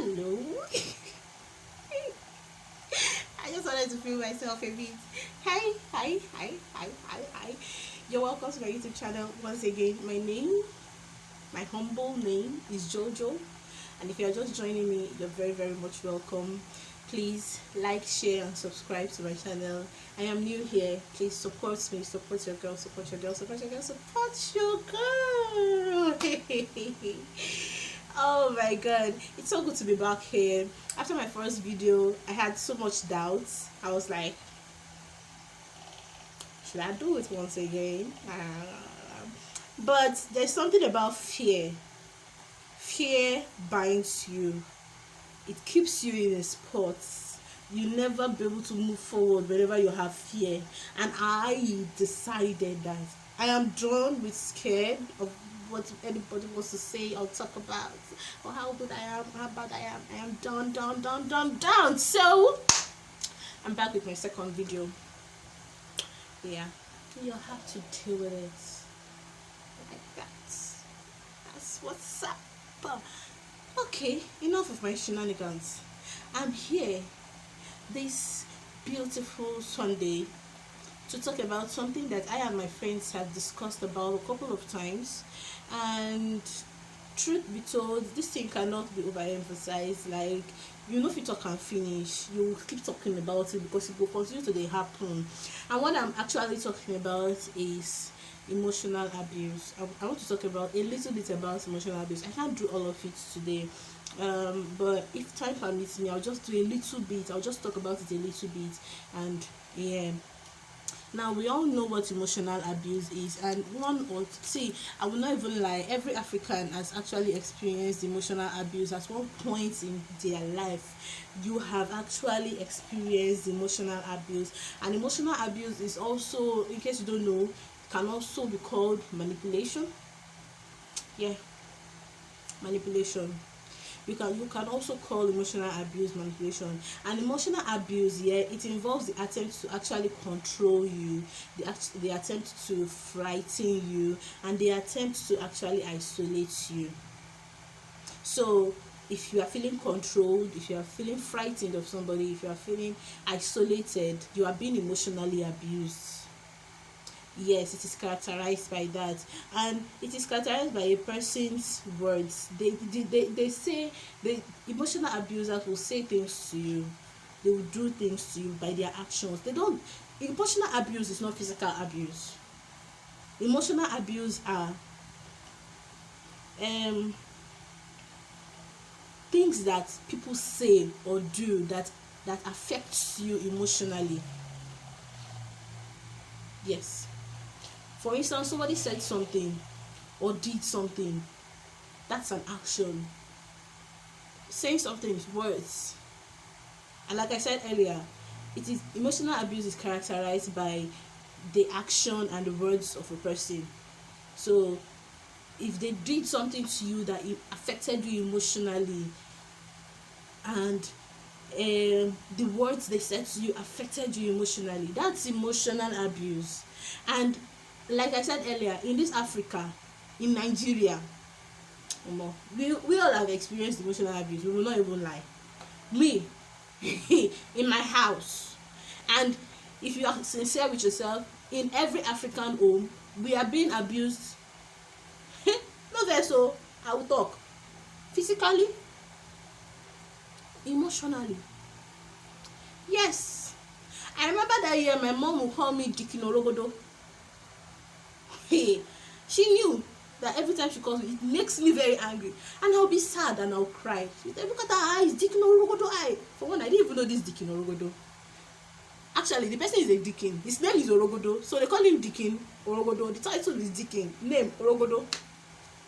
Hello. I just wanted to feel myself a bit. Hi. You're welcome to my YouTube channel once again. My humble name is Jojo. And if you're just joining me, you're very, very much welcome. Please like, share, and subscribe to my channel. I am new here. Please support me, support your girl, support your girl, support your girl, support your girl. Oh my god, it's so good to be back here. After my first video, I had so much doubts. I was like, should I do it once again? But there's something about fear. Fear binds you. It keeps you in a spot. You never be able to move forward whenever you have fear. And I decided that I am done with scared of what anybody wants to say or talk about, or how good I am, how bad I am. I am done. So I'm back with my second video. Yeah, you'll have to deal with it like that. That's what's up. Okay, enough of my shenanigans. I'm here this beautiful Sunday to talk about something that I and my friends have discussed about a couple of times. And truth be told, this thing cannot be overemphasized. Like, if you talk and finish, you keep talking about it because it will continue to happen. And what I'm actually talking about is emotional abuse. I want to talk about a little bit about emotional abuse. I can't do all of it today, but if time permits me, I'll just do a little bit. I'll just talk about it a little bit. And yeah, now we all know what emotional abuse is, and I will not even lie, every African has actually experienced emotional abuse at one point in their life. You have actually experienced emotional abuse. And emotional abuse is also, in case you don't know, can also be called manipulation. Yeah, manipulation. You can also call emotional abuse manipulation. And emotional abuse, it involves the attempt to actually control you, the attempt to frighten you, and the attempt to actually isolate you. So if you are feeling controlled, if you are feeling frightened of somebody, if you are feeling isolated, you are being emotionally abused. Yes, it is characterized by that, and it is characterized by a person's words. They say, the emotional abusers will say things to you, they will do things to you by their actions. Emotional abuse is not physical abuse. Emotional abuse are things that people say or do that affects you emotionally. Yes. For instance, somebody said something or did something. That's an action. Saying something is words. And like I said earlier, emotional abuse is characterized by the action and the words of a person. So if they did something to you that affected you emotionally, and the words they said to you affected you emotionally, that's emotional abuse. And like I said earlier, in this Africa, in Nigeria, we all have experienced emotional abuse. We will not even lie. Me, in my house. And if you are sincere with yourself, in every African home, we are being abused. Not there, so I will talk. Physically, emotionally. Yes. I remember that year my mom would call me Dikin Orogodo. She knew that every time she calls me, it makes me very angry, and I'll be sad and I'll cry. She said, look at her eyes, Dikin Orogodo eye. For one, I didn't even know this Dikin Orogodo. Actually, the person is a Dikin. His name is Orogodo, so they call him Dikin Orogodo. The title is Dikin, name Orogodo,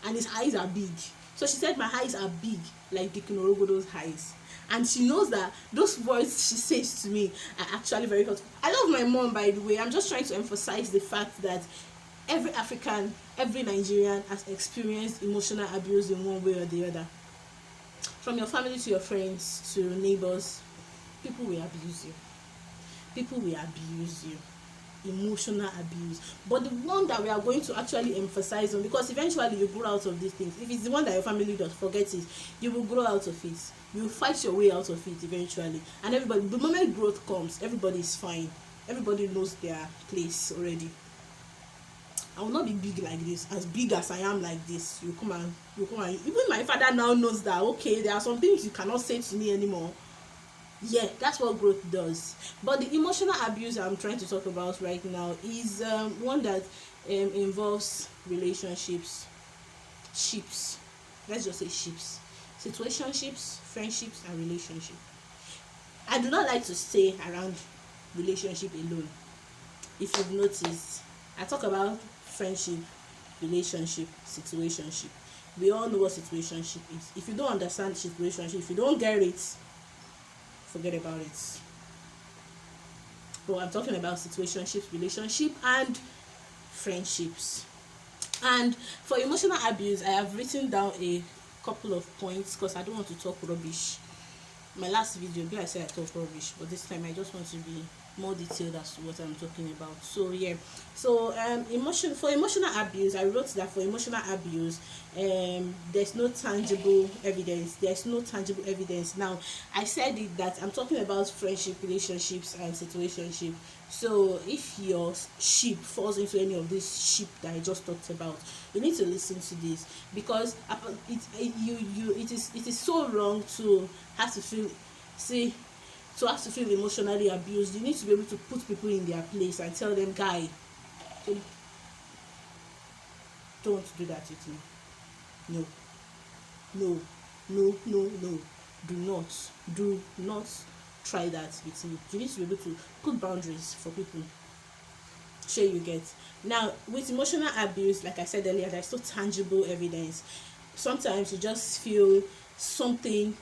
and his eyes are big. So she said my eyes are big like Dikin Orogodo's eyes. And she knows that those words she says to me are actually very hurtful. I love my mom, by the way. I'm just trying to emphasize the fact that every African, every Nigerian has experienced emotional abuse in one way or the other. From your family to your friends to neighbors, people will abuse you. People will abuse you. emotional abuse. But the one that we are going to actually emphasize on, because eventually you grow out of these things. If it's the one that your family does, forget it. You will grow out of it. You will fight your way out of it eventually. And everybody, the moment growth comes, everybody is fine. Everybody knows their place already. I will not be big like this, as big as I am like this. You come and even my father now knows that, okay, there are some things you cannot say to me anymore. Yeah, that's what growth does. But the emotional abuse I'm trying to talk about right now is one that involves relationships, ships. Let's just say ships, situationships, friendships, and relationship. I do not like to stay around relationship alone. If you've noticed, I talk about friendship, relationship, situationship. We all know what situationship is. If you don't understand situationship, if you don't get it, forget about it. But I'm talking about situationships, relationship, and friendships. And for emotional abuse, I have written down a couple of points because I don't want to talk rubbish. My last video, I said I talk rubbish, but this time I just want to be more detailed as to what I'm talking about. So yeah, so for emotional abuse, I wrote that for emotional abuse, there's no tangible evidence. Now I said it that I'm talking about friendship, relationships, and situationship. So if your ship falls into any of these ship that I just talked about, you need to listen to this, because it is so wrong to have to feel emotionally abused. You need to be able to put people in their place and tell them, guy, don't do that with me. No. Do not try that with me. You need to be able to put boundaries for people. Sure, you get. Now, with emotional abuse, like I said earlier, there's no tangible evidence. Sometimes you just feel something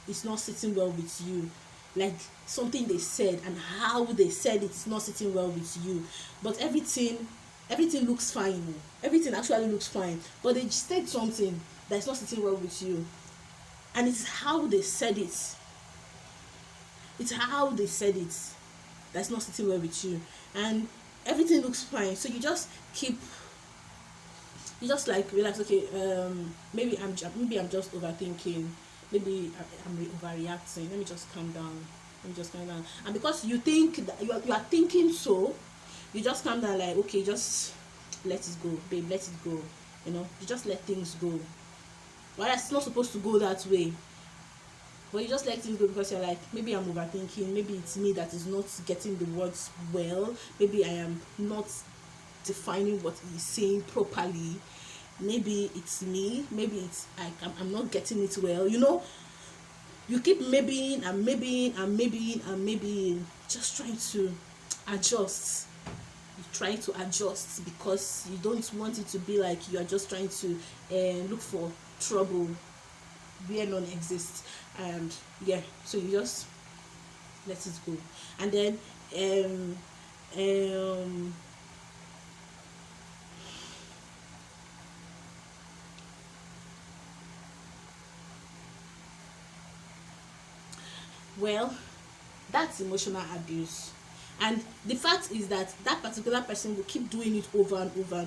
is not sitting well with you, like something they said and how they said it's not sitting well with you, but everything looks fine. Everything actually looks fine, but they said something that's not sitting well with you, and it's how they said it. That's not sitting well with you, and everything looks fine. So you just like relax. Okay, maybe I'm just overthinking. Maybe I'm overreacting. Let me just calm down. And because you think that you are thinking, so you just calm down, like, okay, just let it go, babe, let it go. You just let things go. Well, it's not supposed to go that way. But you just let things go because you're like, maybe I'm overthinking. Maybe it's me that is not getting the words well. Maybe I am not defining what he's saying properly. Maybe it's me. Maybe it's I'm not getting it well. You keep maybeing, just trying to adjust. You're trying to adjust because you don't want it to be like you are just trying to look for trouble where none exists. And yeah, so you just let it go. And then well, that's emotional abuse. And the fact is that particular person will keep doing it over and over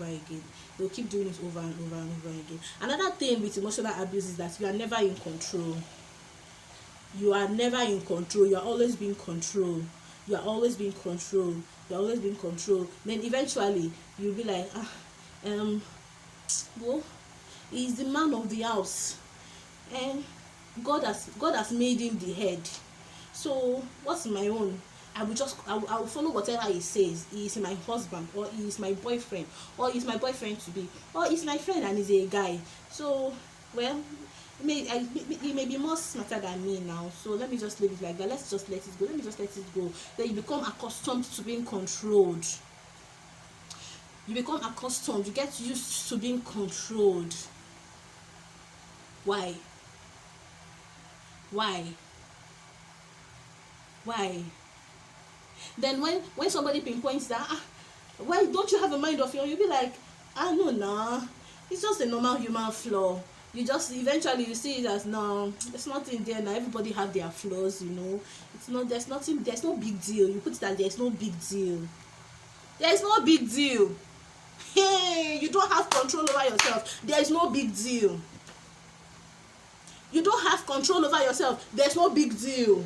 again. They'll keep doing it over and over again. Another thing with emotional abuse is that you are never in control. You are always being controlled. Then eventually you'll be like, well, he's the man of the house, and God has made him the head. So what's my own? I will follow whatever he says. He is my husband, or he is my boyfriend, or he's my boyfriend to be, or he's my friend and he's a guy. So, well, he may be more smarter than me now. So let me just leave it like that. Let's just let it go. Then you become accustomed to being controlled. You get used to being controlled. Why? Then when somebody pinpoints that, why don't you have a mind of your own, you'll be like, no, nah, it's just a normal human flaw. You just eventually you see it as, no, there's nothing there now. Everybody have their flaws, you know. It's not, there's nothing, there's no big deal. You put it as, there's no big deal. There is no big deal. Hey, you don't have control over yourself. There is no big deal. You don't have control over yourself. There's no big deal.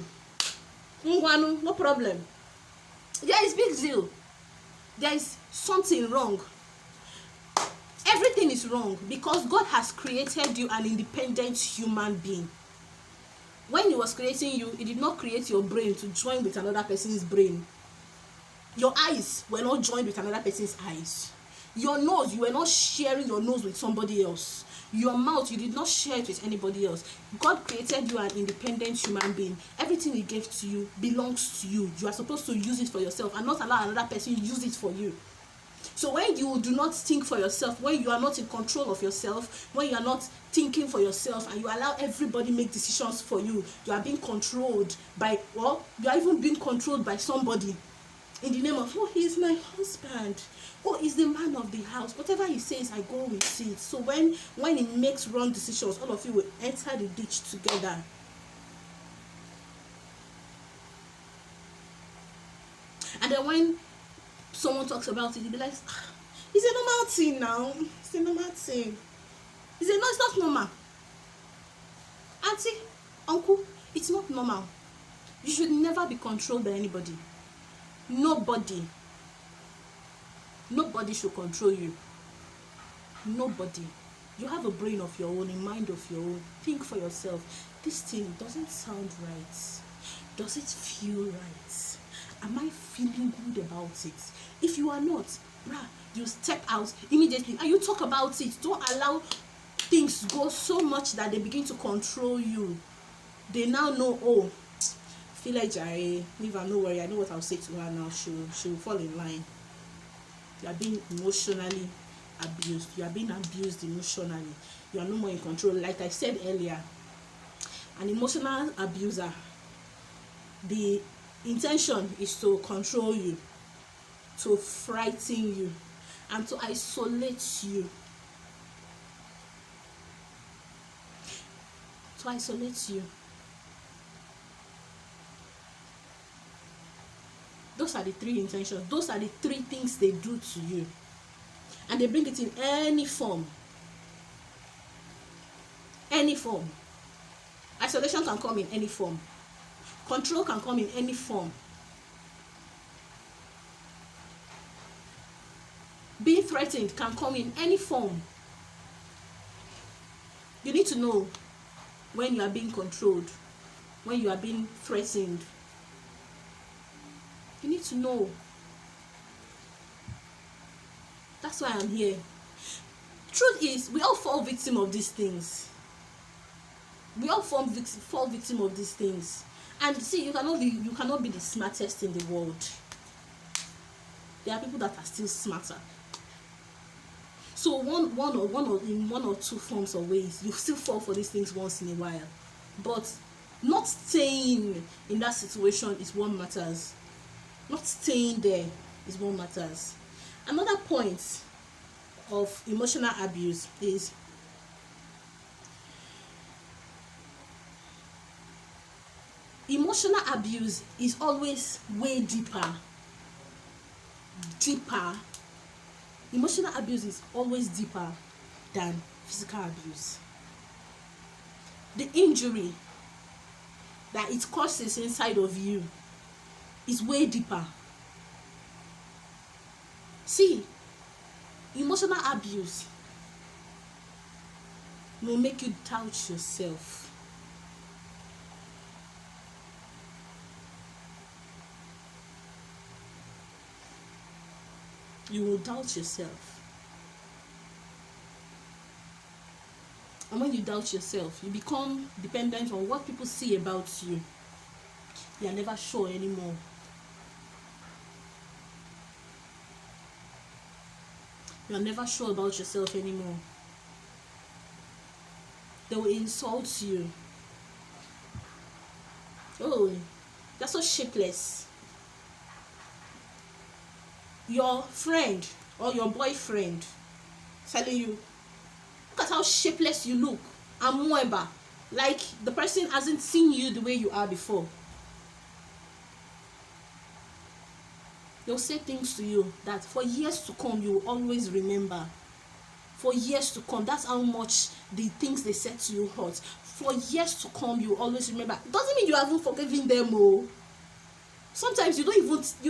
No problem. There is big deal. There is something wrong. Everything is wrong because God has created you an independent human being. When He was creating you, He did not create your brain to join with another person's brain. Your eyes were not joined with another person's eyes. Your nose, you were not sharing your nose with somebody else. Your mouth, you did not share it with anybody else. God created you an independent human being. Everything He gave to you belongs to you. You are supposed to use it for yourself and not allow another person to use it for you. So when you do not think for yourself, when you are not in control of yourself, when you are not thinking for yourself and you allow everybody make decisions for you, you are being controlled by, well, you are even being controlled by somebody in the name of, oh, he is my husband, oh, he's the man of the house. Whatever he says, I go with it. So when he makes wrong decisions, all of you will enter the ditch together. And then when someone talks about it, you'll be like, it's a normal thing now. It's a normal thing. It's not normal. Auntie, uncle, it's not normal. You should never be controlled by anybody. Nobody should control you. Nobody. You have a brain of your own, a mind of your own. Think for yourself. This thing doesn't sound right. Does it feel right? Am I feeling good about it? If you are not, you step out immediately and you talk about it. Don't allow things go so much that they begin to control you. They now know, oh, feel like Jare, leave her, no worry, I know what I'll say to her now. She will fall in line. You are being emotionally abused. You are being abused emotionally. You are no more in control. Like I said earlier, an emotional abuser, the intention is to control you, to frighten you, and to isolate you. To isolate you. Those are the three intentions. Those are the three things they do to you. And they bring it in any form. Any form. Isolation can come in any form. Control can come in any form. Being threatened can come in any form. You need to know when you are being controlled, when you are being threatened. You need to know. That's why I'm here. Truth is, we all fall victim of these things. We all fall victim of these things. And see, you cannot be the smartest in the world. There are people that are still smarter. So in one or two forms or ways, you still fall for these things once in a while. But not staying in that situation is what matters. Not staying there is what matters. Another point of emotional abuse is emotional abuse is always way deeper. Emotional abuse is always deeper than physical abuse. The injury that it causes inside of you is way deeper. See, emotional abuse will make you doubt yourself. You will doubt yourself. And when you doubt yourself, you become dependent on what people see about you. You are never sure anymore. You are never sure about yourself anymore. They will insult you. Oh, you're so shapeless. Your friend or your boyfriend telling you, look at how shapeless you look. amoeba, like the person hasn't seen you the way you are before. They'll say things to you that for years to come you will always remember. For years to come, that's how much the things they said to you hurt. For years to come, you will always remember. Doesn't mean you haven't forgiven them. Oh, sometimes you don't see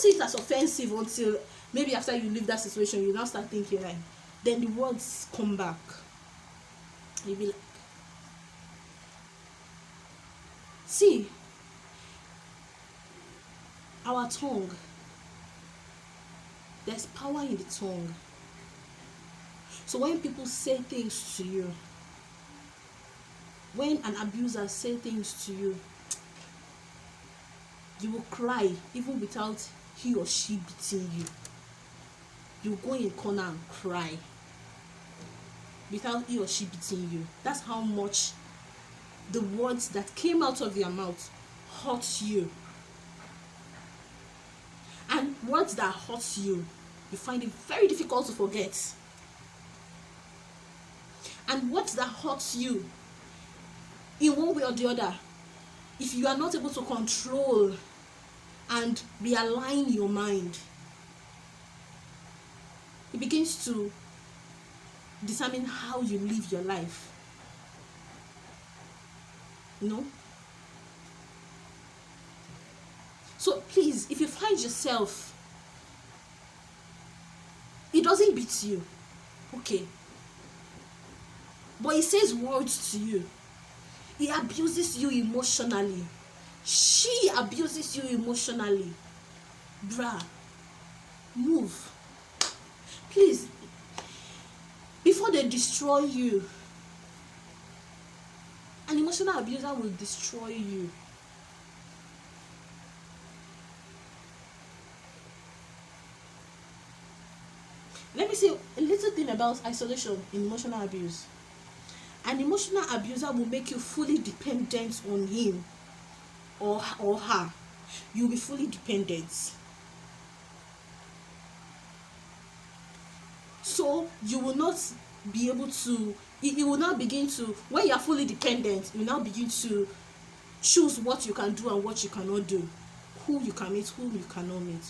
it as offensive until maybe after you leave that situation, you now start thinking like, then the words come back. You be like, see, our tongue, there's power in the tongue. So when people say things to you, when an abuser say things to you, you will cry even without he or she beating you. You go in corner and cry without he or she beating you. That's how much the words that came out of their mouth hurt you. And words that hurt you, you find it very difficult to forget. And words that hurt you, in one way or the other, if you are not able to control and realign your mind, it begins to determine how you live your life. You know? So please, if you find yourself, it doesn't beat you, okay, but he says words to you, he abuses you emotionally, she abuses you emotionally, bruh, move. Please, before they destroy you, an emotional abuser will destroy you. Let me say a little thing about isolation in emotional abuse. An emotional abuser will make you fully dependent on him or her. You'll be fully dependent. So you will not be able to, you will now begin to, when you are fully dependent, you now begin to choose what you can do and what you cannot do, who you can meet, who you cannot meet,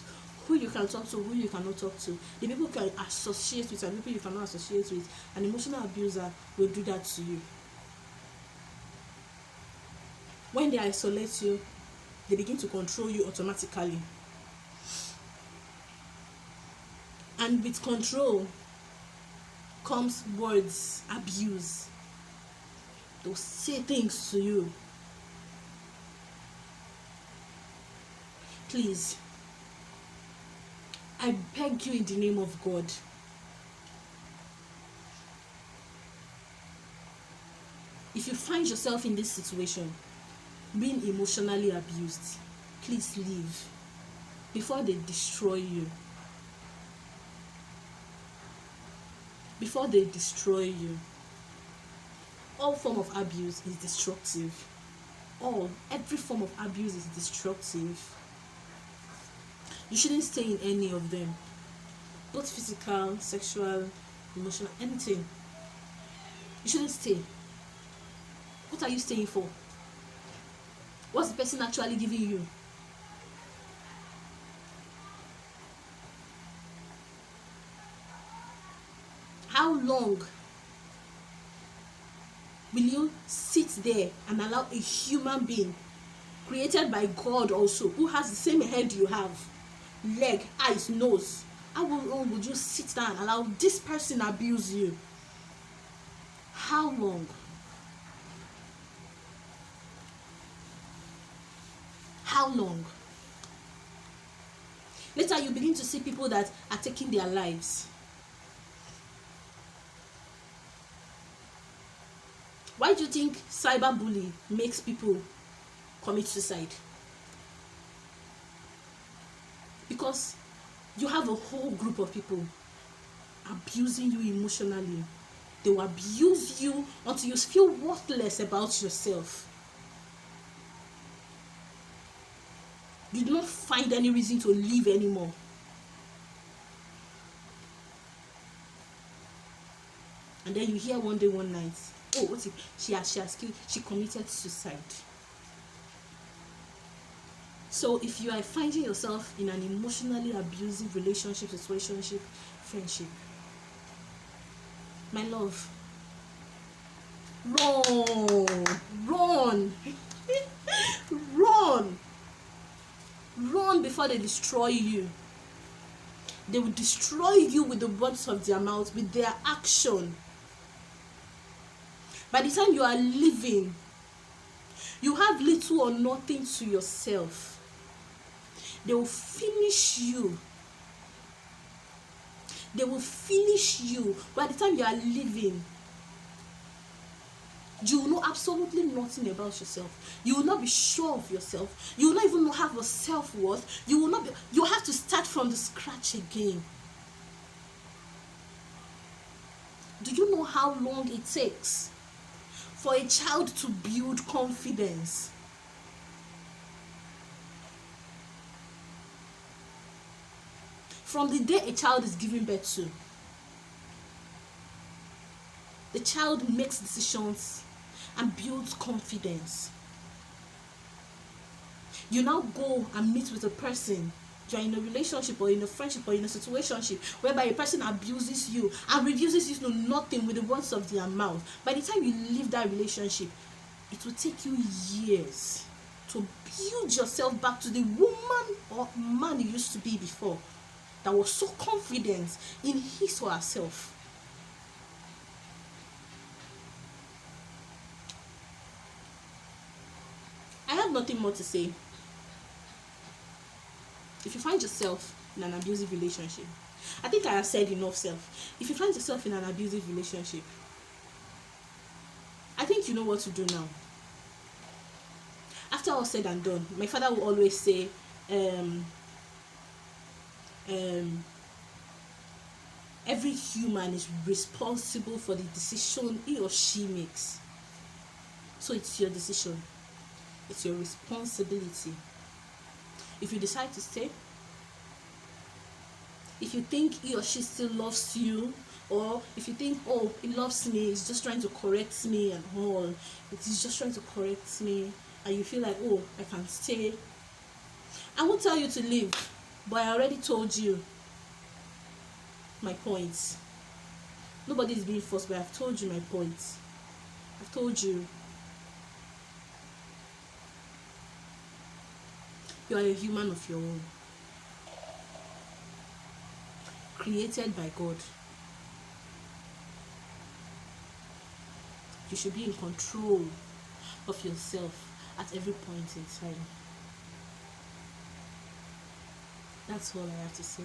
who you can talk to, who you cannot talk to, the people you can associate with and people you cannot associate with. An emotional abuser will do that to you. When they isolate you, they begin to control you automatically. And with control comes words, abuse. They'll say things to you. Please, I beg you in the name of God, if you find yourself in this situation, being emotionally abused, please leave before they destroy you. Before they destroy you. All form of abuse is destructive. Every form of abuse is destructive. You shouldn't stay in any of them. Both physical, sexual, emotional, anything. You shouldn't stay. What are you staying for? What's the person actually giving you? How long will you sit there and allow a human being created by God also, who has the same head you have, leg, eyes, nose, how long would you sit down and allow this person abuse you? How long? How long? Later you begin to see people that are taking their lives. Why do you think cyberbullying makes people commit suicide? Because you have a whole group of people abusing you emotionally. They will abuse you until you feel worthless about yourself. You do not find any reason to live anymore. And then you hear one day, one night, oh, what's it? She has killed, she committed suicide. So if you are finding yourself in an emotionally abusive relationship, situationship, friendship, my love, run, run before they destroy you. They will destroy you with the words of their mouth, with their action. By the time you are leaving, you have little or nothing to yourself. They will finish you. They will finish you. By the time you are leaving, you will know absolutely nothing about yourself. You will not be sure of yourself. You will not even have a self-worth. You will not be, you have to start from the scratch again. Do you know how long it takes for a child to build confidence? From the day a child is given birth to, the child makes decisions and builds confidence. You now go and meet with a person. You are in a relationship or in a friendship or in a situationship whereby a person abuses you and reduces you to nothing with the words of their mouth. By the time you leave that relationship, it will take you years to build yourself back to the woman or man you used to be before, that was so confident in his or herself. I have nothing more to say. If you find yourself in an abusive relationship, I think I have said enough self. If you find yourself in an abusive relationship, I think you know what to do now. After all said and done, my father will always say, every human is responsible for the decision he or she makes. So it's your decision. It's your responsibility. If you decide to stay, if you think he or she still loves you, or if you think, oh, he loves me, he's just trying to correct me and all, he's just trying to correct me, and you feel like, oh, I can stay, I won't tell you to leave, but I already told you my point. Nobody is being forced, but I've told you my point. I've told you. You are a human of your own, created by God. You should be in control of yourself at every point in time. That's all I have to say.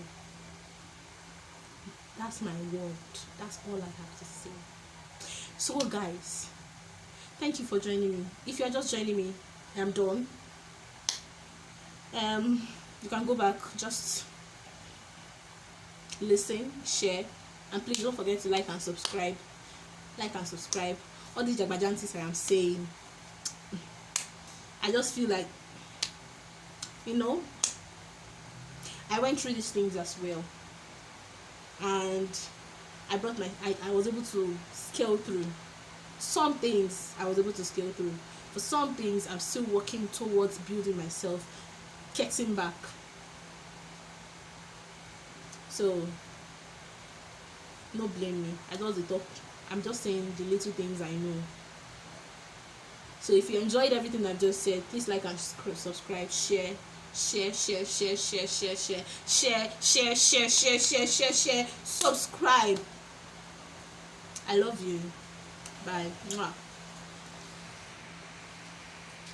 That's my word. That's all I have to say. So guys, thank you for joining me. If you are just joining me, I'm done. You can go back, just listen, share, and please don't forget to like and subscribe. All these jagbajantis I am saying, I just feel like, I went through these things as well, and I was able to scale through some things. For some things, I'm still working towards building myself, getting back. So no blame me. I just talk. I'm just saying the little things I know. So if you enjoyed everything I've just said, please like and subscribe, share, subscribe. I love you. Bye. Mwah.